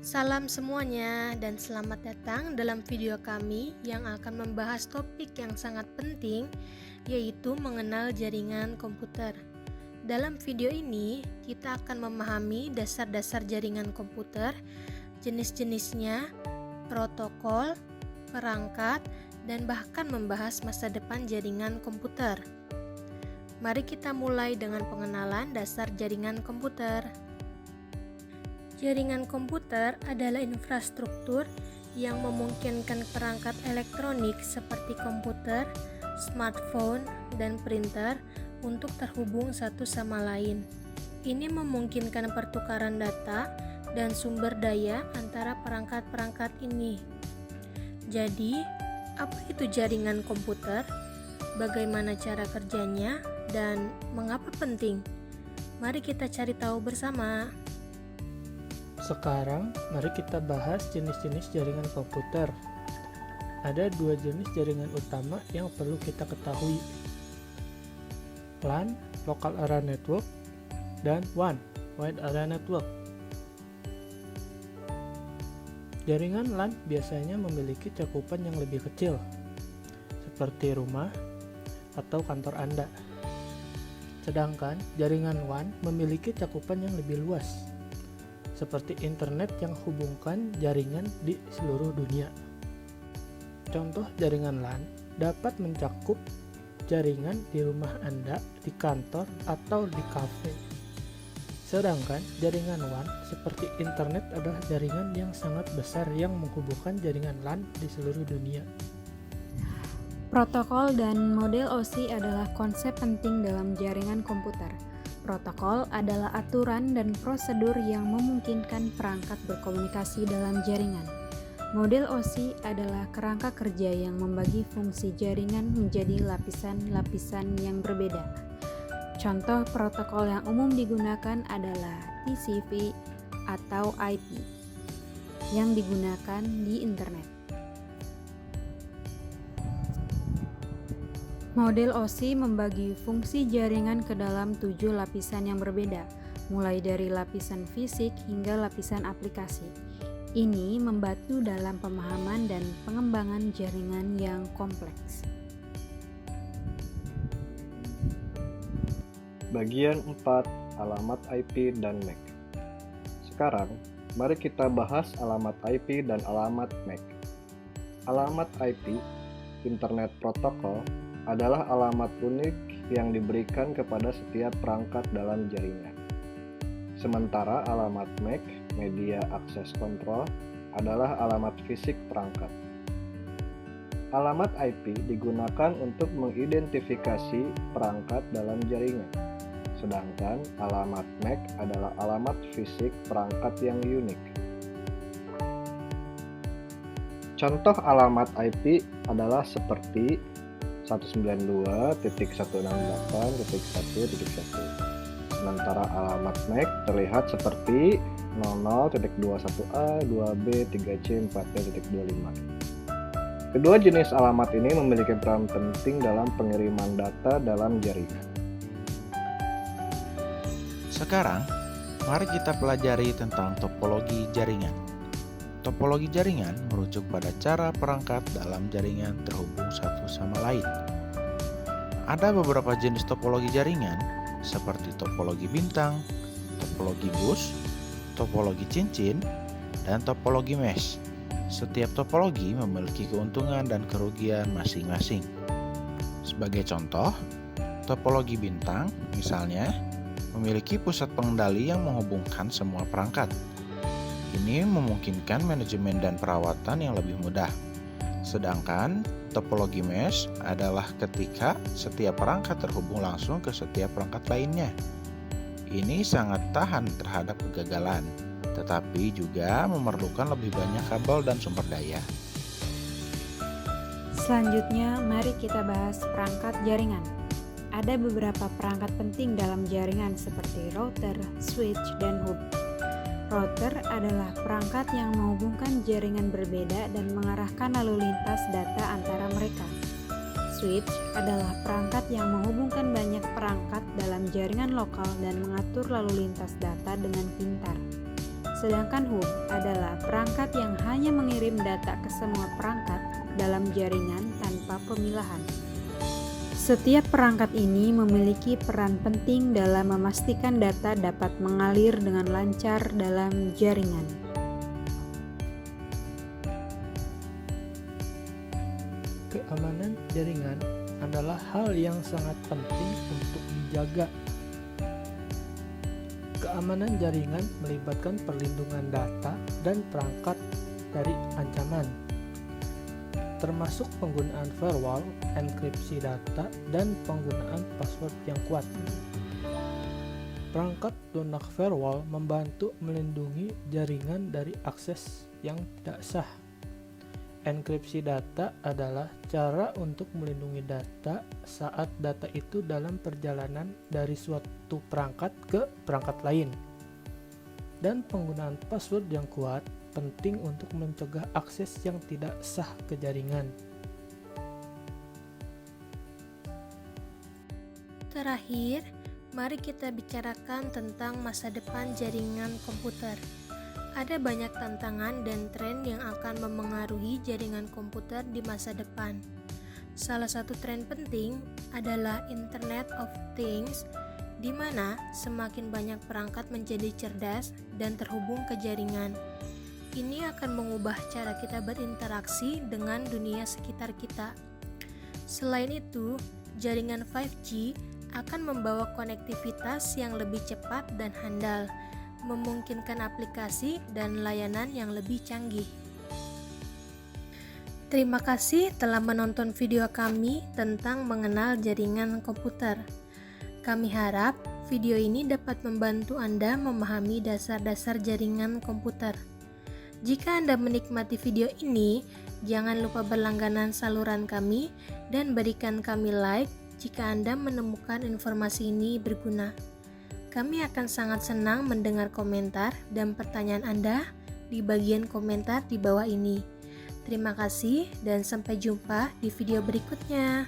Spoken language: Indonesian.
Salam semuanya dan selamat datang dalam video kami yang akan membahas topik yang sangat penting, yaitu mengenal jaringan komputer. Dalam video ini, kita akan memahami dasar-dasar jaringan komputer, jenis-jenisnya, protokol, perangkat, dan bahkan membahas masa depan jaringan komputer. Mari kita mulai dengan pengenalan dasar jaringan komputer. Jaringan komputer adalah infrastruktur yang memungkinkan perangkat elektronik seperti komputer, smartphone, dan printer untuk terhubung satu sama lain. Ini memungkinkan pertukaran data dan sumber daya antara perangkat-perangkat ini. Jadi, apa itu jaringan komputer? Bagaimana cara kerjanya? Dan mengapa penting? Mari kita cari tahu bersama. Sekarang, mari kita bahas jenis-jenis jaringan komputer. Ada dua jenis jaringan utama yang perlu kita ketahui. LAN, Local Area Network, dan WAN, Wide Area Network. Jaringan LAN biasanya memiliki cakupan yang lebih kecil, seperti rumah atau kantor Anda. Sedangkan jaringan WAN memiliki cakupan yang lebih luas, seperti internet yang hubungkan jaringan di seluruh dunia. Contoh jaringan LAN dapat mencakup jaringan di rumah Anda, di kantor, atau di kafe. Sedangkan jaringan WAN seperti internet adalah jaringan yang sangat besar yang menghubungkan jaringan LAN di seluruh dunia. Protokol dan model OSI adalah konsep penting dalam jaringan komputer. Protokol adalah aturan dan prosedur yang memungkinkan perangkat berkomunikasi dalam jaringan. Model OSI adalah kerangka kerja yang membagi fungsi jaringan menjadi lapisan-lapisan yang berbeda. Contoh protokol yang umum digunakan adalah TCP atau IP yang digunakan di internet. Model OSI membagi fungsi jaringan ke dalam 7 lapisan yang berbeda, mulai dari lapisan fisik hingga lapisan aplikasi. Ini membantu dalam pemahaman dan pengembangan jaringan yang kompleks. Bagian 4. Alamat IP dan MAC. Sekarang, mari kita bahas alamat IP dan alamat MAC. Alamat IP, Internet Protocol, adalah alamat unik yang diberikan kepada setiap perangkat dalam jaringan. Sementara alamat MAC, Media Access Control, adalah alamat fisik perangkat. Alamat IP digunakan untuk mengidentifikasi perangkat dalam jaringan, sedangkan alamat MAC adalah alamat fisik perangkat yang unik. Contoh alamat IP adalah seperti 192.168.1.1. Sementara alamat MAC terlihat seperti 00.21a, 2b, 3c, 4b.25. Kedua jenis alamat ini memiliki peran penting dalam pengiriman data dalam jaringan. Sekarang, mari kita pelajari tentang topologi jaringan. Topologi jaringan merujuk pada cara perangkat dalam jaringan terhubung satu sama lain. Ada beberapa jenis topologi jaringan, seperti topologi bintang, topologi bus, topologi cincin, dan topologi mesh. Setiap topologi memiliki keuntungan dan kerugian masing-masing. Sebagai contoh, topologi bintang, misalnya, memiliki pusat pengendali yang menghubungkan semua perangkat. Ini memungkinkan manajemen dan perawatan yang lebih mudah. Sedangkan topologi mesh adalah ketika setiap perangkat terhubung langsung ke setiap perangkat lainnya. Ini sangat tahan terhadap kegagalan, tetapi juga memerlukan lebih banyak kabel dan sumber daya. Selanjutnya, mari kita bahas perangkat jaringan. Ada beberapa perangkat penting dalam jaringan seperti router, switch, dan hub. Router adalah perangkat yang menghubungkan jaringan berbeda dan mengarahkan lalu lintas data antara mereka. Switch adalah perangkat yang menghubungkan banyak perangkat dalam jaringan lokal dan mengatur lalu lintas data dengan pintar. Sedangkan hub adalah perangkat yang hanya mengirim data ke semua perangkat dalam jaringan tanpa pemilahan. Setiap perangkat ini memiliki peran penting dalam memastikan data dapat mengalir dengan lancar dalam jaringan. Keamanan jaringan adalah hal yang sangat penting untuk dijaga. Keamanan jaringan melibatkan perlindungan data dan perangkat dari ancaman, termasuk penggunaan firewall, enkripsi data, dan penggunaan password yang kuat. Perangkat lunak firewall membantu melindungi jaringan dari akses yang tidak sah. Enkripsi data adalah cara untuk melindungi data saat data itu dalam perjalanan dari suatu perangkat ke perangkat lain. Dan penggunaan password yang kuat penting untuk mencegah akses yang tidak sah ke jaringan. Terakhir, mari kita bicarakan tentang masa depan jaringan komputer. Ada banyak tantangan dan tren yang akan memengaruhi jaringan komputer di masa depan. Salah satu tren penting adalah Internet of Things, di mana semakin banyak perangkat menjadi cerdas dan terhubung ke jaringan. Ini akan mengubah cara kita berinteraksi dengan dunia sekitar kita. Selain itu, jaringan 5G akan membawa konektivitas yang lebih cepat dan handal, memungkinkan aplikasi dan layanan yang lebih canggih. Terima kasih telah menonton video kami tentang mengenal jaringan komputer. Kami harap video ini dapat membantu Anda memahami dasar-dasar jaringan komputer. Jika Anda menikmati video ini, jangan lupa berlangganan saluran kami dan berikan kami like jika Anda menemukan informasi ini berguna. Kami akan sangat senang mendengar komentar dan pertanyaan Anda di bagian komentar di bawah ini. Terima kasih dan sampai jumpa di video berikutnya.